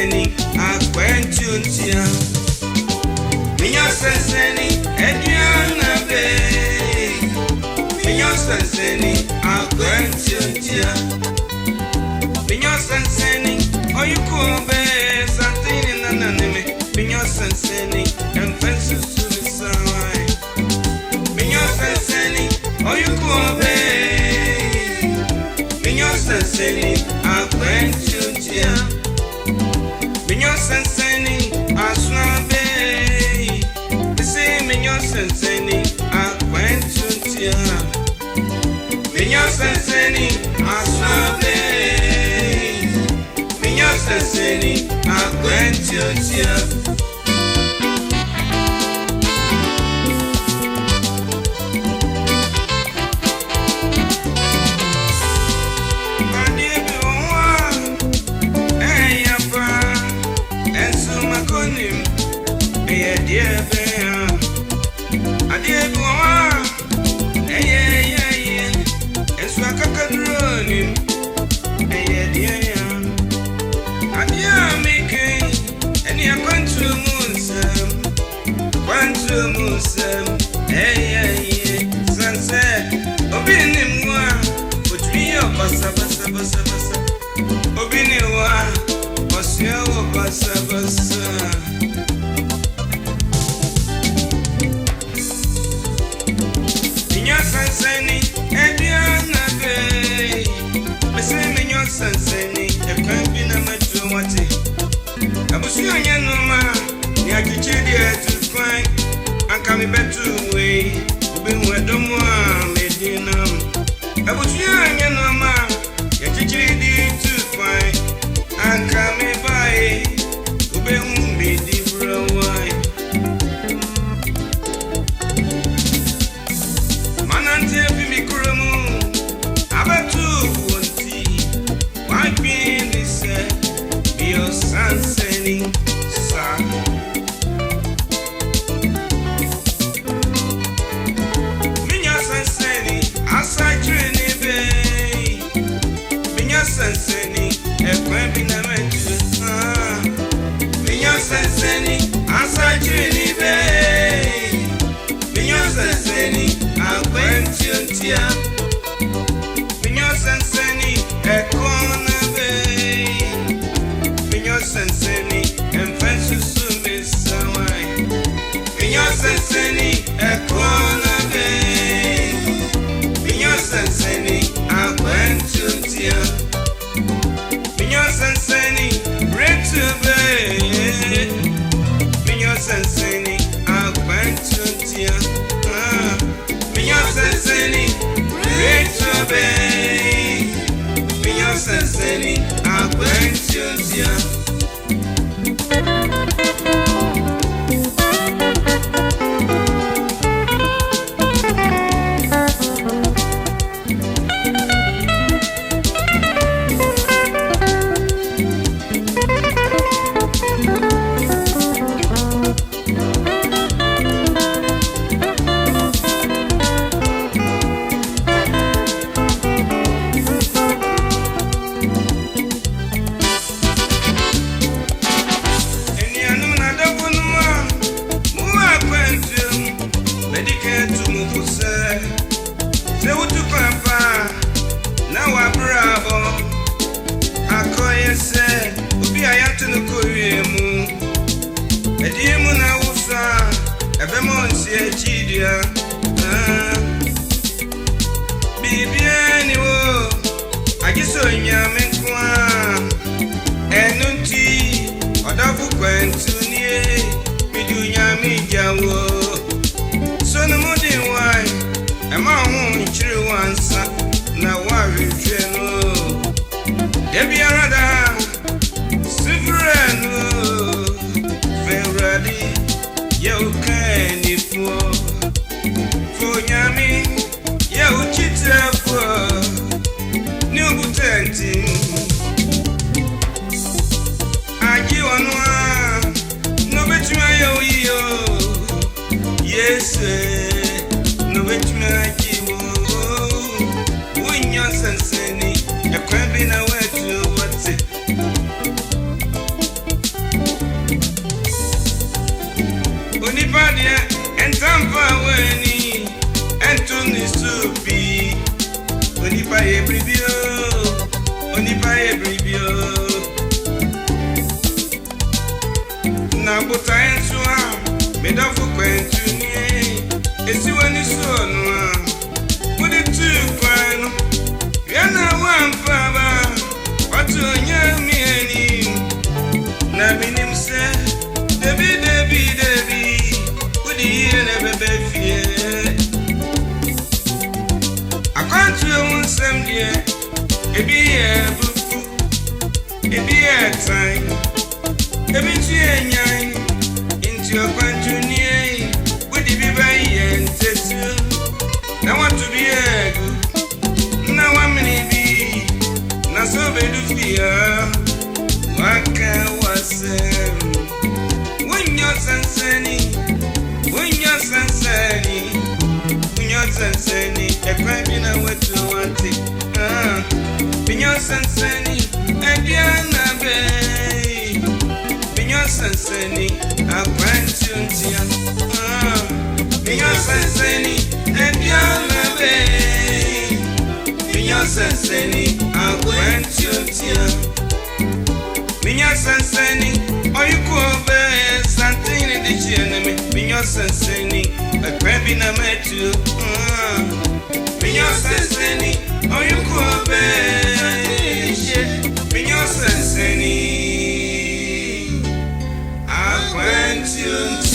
senseni akwentuntia. Minyo senseni ediana be. Minyo senseni akwentuntia. Minyo senseni oyukube santini nananeme. Minyo senseni emfensu sulisawai. Minyo senseni oyukube. Minyo senseni akwentuntia. Minyo senseni asnabe. Isi minyo senseni akwentuntia. Minyo senseni asnabe. Minyo senseni akwentuntia. Yes, no, which ye bribio, onipa ye bribio. Na buta ensuwa, me da fu kwentu ni. Esi wani so no. Mudi tu kwano. Yana wampa ba. Watu nyami eni. Na minim se Debi Udi yene bebe fie Akwantu yon sem die Ebi ye bufu Ebi ye time Ebi tuye nyai Inti akwantu nye Udi biba ye ntetu Na watu biegu Na wamini bi Na sobe dufia Waka wasem Unyo sansani Ekwa bina wetu wanti Binyo sansani Ediana be Binyo sansani Akwanti untia Binyo sansani Ediana be Binyo sansani Akwanti untia Minyo sansani, oyukobe, santini dichi enemy. Minyo sansani, akwebi na metu. Minyo sansani, oyukobe, minyo sansani, akwanti unti.